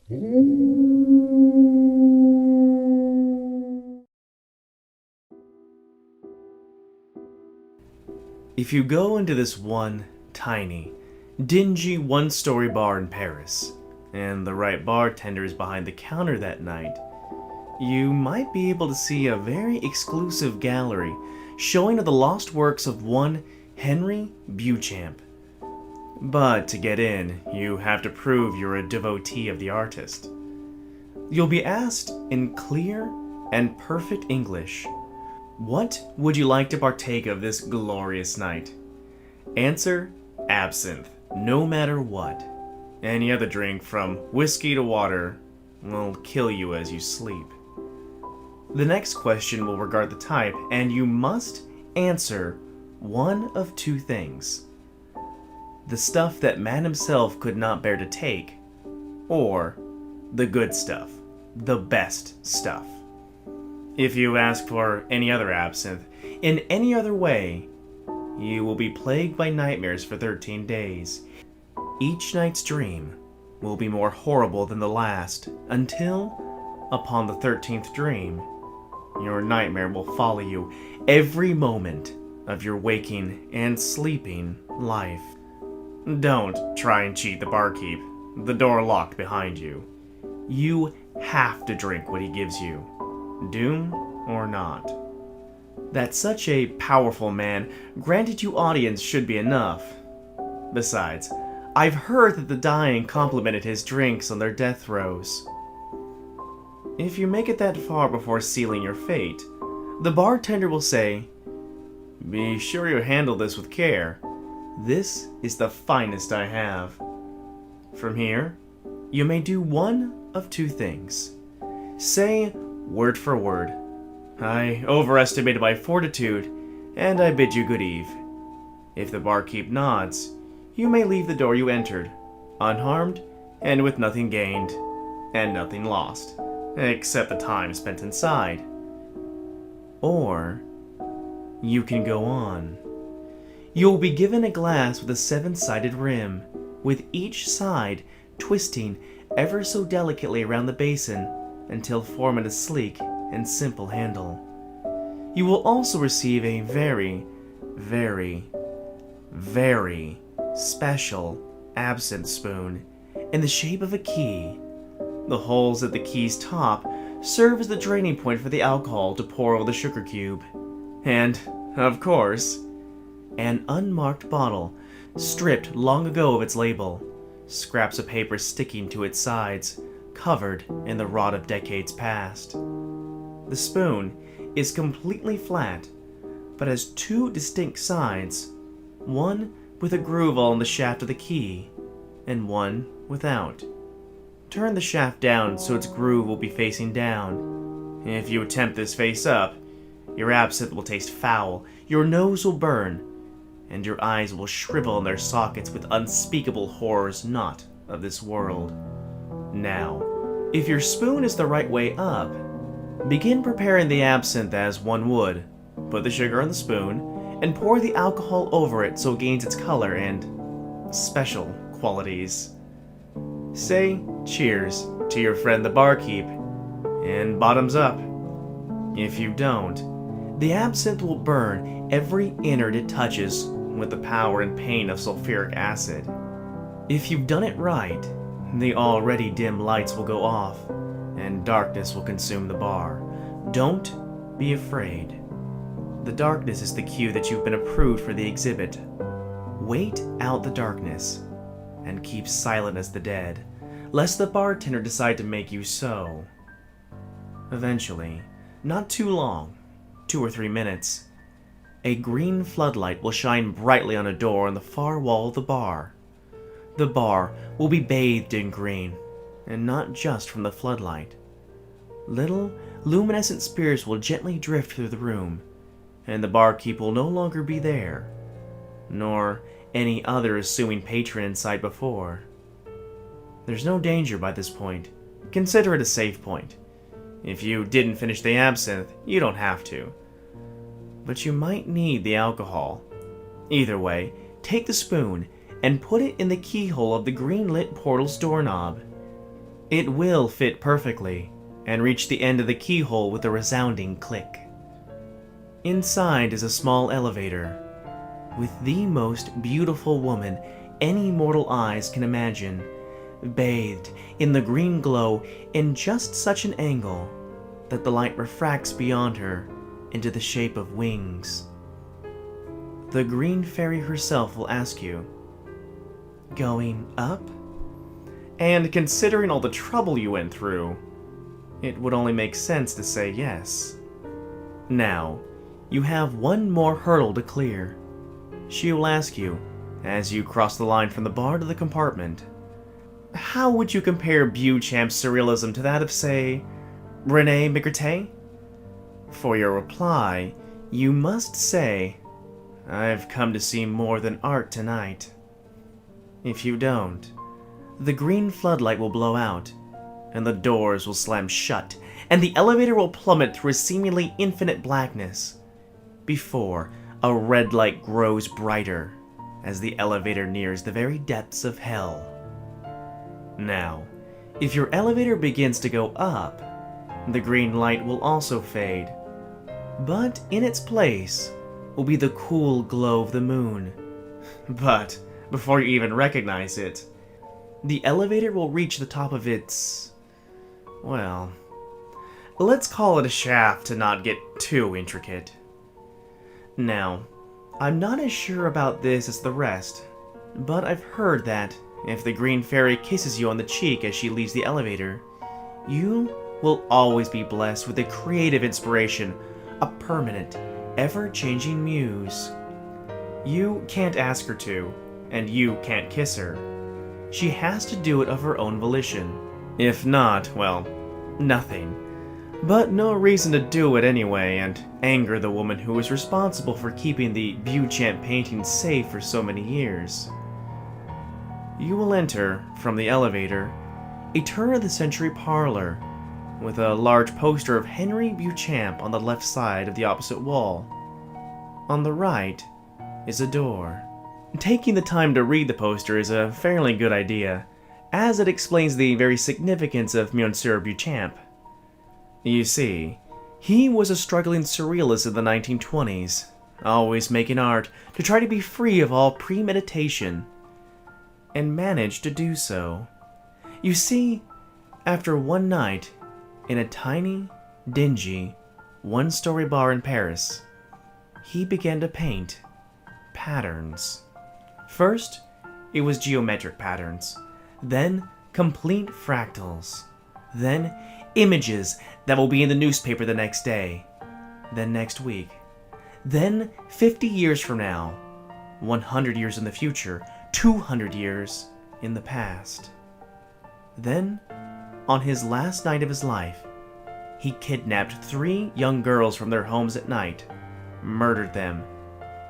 If you go into this one tiny, dingy one-story bar in Paris, and the right bartender is behind the counter that night, you might be able to see a very exclusive gallery showing of the lost works of one Henri Beauchamp. But to get in, you have to prove you're a devotee of the artist. You'll be asked in clear and perfect English, what would you like to partake of this glorious night? Answer, absinthe, no matter what. Any other drink from whiskey to water will kill you as you sleep. The next question will regard the type, and you must answer one of two things. The stuff that man himself could not bear to take, or the good stuff, the best stuff. If you ask for any other absinthe, in any other way, you will be plagued by nightmares for 13 days. Each night's dream will be more horrible than the last, until, upon the 13th dream, your nightmare will follow you every moment of your waking and sleeping life. Don't try and cheat the barkeep. The door locked behind you. You have to drink what he gives you, doom or not. That such a powerful man granted you audience should be enough. Besides, I've heard that the dying complimented his drinks on their death throes. If you make it that far before sealing your fate, the bartender will say, "Be sure you handle this with care. This is the finest I have." From here, you may do one of two things. Say, word for word, "I overestimated my fortitude, and I bid you good eve." If the barkeep nods, you may leave the door you entered, unharmed and with nothing gained, and nothing lost, except the time spent inside. Or, you can go on. You will be given a glass with a 7-sided rim, with each side twisting ever so delicately around the basin until forming a sleek and simple handle. You will also receive a very, very, very special absinthe spoon in the shape of a key. The holes at the key's top serve as the draining point for the alcohol to pour over the sugar cube. And, of course, an unmarked bottle, stripped long ago of its label, scraps of paper sticking to its sides, covered in the rot of decades past. The spoon is completely flat, but has two distinct sides, one with a groove all in the shaft of the key, and one without. Turn the shaft down so its groove will be facing down. If you attempt this face up, your absinthe will taste foul, your nose will burn, and your eyes will shrivel in their sockets with unspeakable horrors not of this world. Now, if your spoon is the right way up, begin preparing the absinthe as one would. Put the sugar on the spoon, and pour the alcohol over it so it gains its color and special qualities. Say cheers to your friend the barkeep, and bottoms up. If you don't, the absinthe will burn every innard it touches with the power and pain of sulfuric acid. If you've done it right, the already dim lights will go off, and darkness will consume the bar. Don't be afraid. The darkness is the cue that you've been approved for the exhibit. Wait out the darkness, and keep silent as the dead, lest the bartender decide to make you so. Eventually, not too long, 2 or 3 minutes, a green floodlight will shine brightly on a door on the far wall of the bar. The bar will be bathed in green, and not just from the floodlight. Little, luminescent spirits will gently drift through the room, and the barkeep will no longer be there, nor any other assuming patron inside before. There's no danger by this point. Consider it a safe point. If you didn't finish the absinthe, you don't have to. But you might need the alcohol. Either way, take the spoon and put it in the keyhole of the green-lit portal's doorknob. It will fit perfectly and reach the end of the keyhole with a resounding click. Inside is a small elevator with the most beautiful woman any mortal eyes can imagine, bathed in the green glow in just such an angle that the light refracts beyond her into the shape of wings. The green fairy herself will ask you, "Going up?" And considering all the trouble you went through, it would only make sense to say yes. Now, you have one more hurdle to clear. She will ask you, as you cross the line from the bar to the compartment, how would you compare Beauchamp's surrealism to that of, say, René Magritte? For your reply, you must say, "I've come to see more than art tonight." If you don't, the green floodlight will blow out, and the doors will slam shut, and the elevator will plummet through a seemingly infinite blackness, before a red light grows brighter as the elevator nears the very depths of hell. Now, if your elevator begins to go up, the green light will also fade, but in its place will be the cool glow of the moon. But before you even recognize it, the elevator will reach the top of its, well, let's call it a shaft to not get too intricate. Now, I'm not as sure about this as the rest, but I've heard that if the green fairy kisses you on the cheek as she leaves the elevator, you will always be blessed with a creative inspiration, a permanent, ever-changing muse. You can't ask her to, and you can't kiss her. She has to do it of her own volition. If not, well, nothing. But no reason to do it anyway and anger the woman who was responsible for keeping the Beauchamp painting safe for so many years. You will enter, from the elevator, a turn-of-the-century parlor with a large poster of Henri Beauchamp on the left side of the opposite wall. On the right is a door. Taking the time to read the poster is a fairly good idea, as it explains the very significance of Monsieur Beauchamp. You see, he was a struggling surrealist in the 1920s, always making art to try to be free of all premeditation, and managed to do so. You see, after one night in a tiny, dingy, one-story bar in Paris, he began to paint patterns. First, it was geometric patterns, then complete fractals, then images that will be in the newspaper the next day, then next week, then 50 years from now, 100 years in the future, 200 years in the past. Then, on his last night of his life, he kidnapped 3 young girls from their homes at night, murdered them,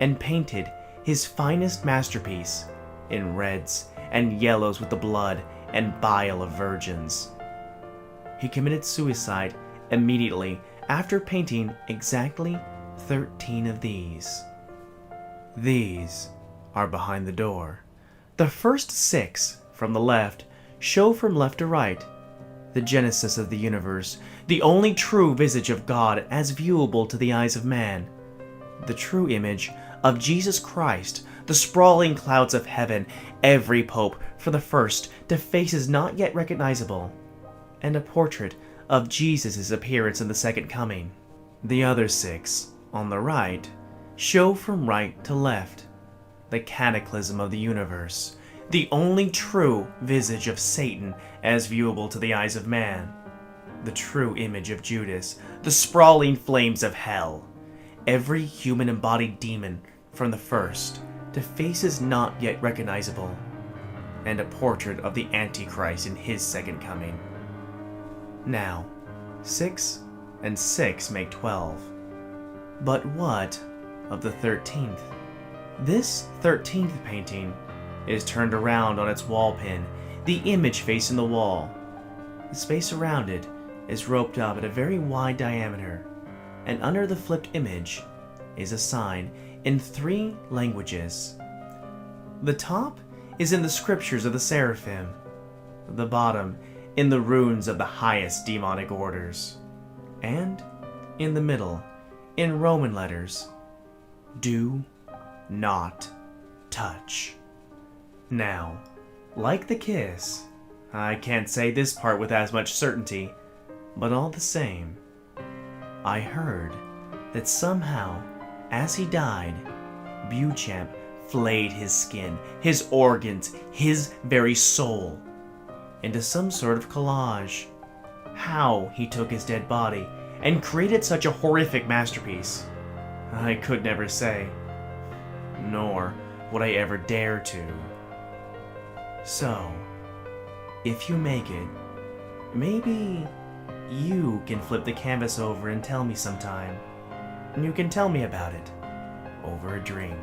and painted his finest masterpiece in reds and yellows with the blood and bile of virgins. He committed suicide immediately after painting exactly 13 of these. These are behind the door. The first 6, from the left, show from left to right the genesis of the universe, the only true visage of God as viewable to the eyes of man, the true image of Jesus Christ, the sprawling clouds of heaven, every pope from the first to faces not yet recognizable, and a portrait of Jesus' appearance in the second coming. The other 6, on the right, show from right to left the cataclysm of the universe, the only true visage of Satan as viewable to the eyes of man, the true image of Judas, the sprawling flames of hell, every human embodied demon from the first to faces not yet recognizable, and a portrait of the Antichrist in his second coming. Now, 6 and 6 make 12. But what of the 13th? This 13th painting is turned around on its wall pin, the image facing the wall. The space around it is roped up at a very wide diameter, and under the flipped image is a sign in 3 languages. The top is in the scriptures of the seraphim. The bottom in the runes of the highest demonic orders. And in the middle, in Roman letters, do not touch. Now, like the kiss, I can't say this part with as much certainty, but all the same, I heard that somehow, as he died, Beauchamp flayed his skin, his organs, his very soul, into some sort of collage. How he took his dead body and created such a horrific masterpiece, I could never say, nor would I ever dare to. So, if you make it, maybe you can flip the canvas over and tell me sometime. And you can tell me about it over a drink.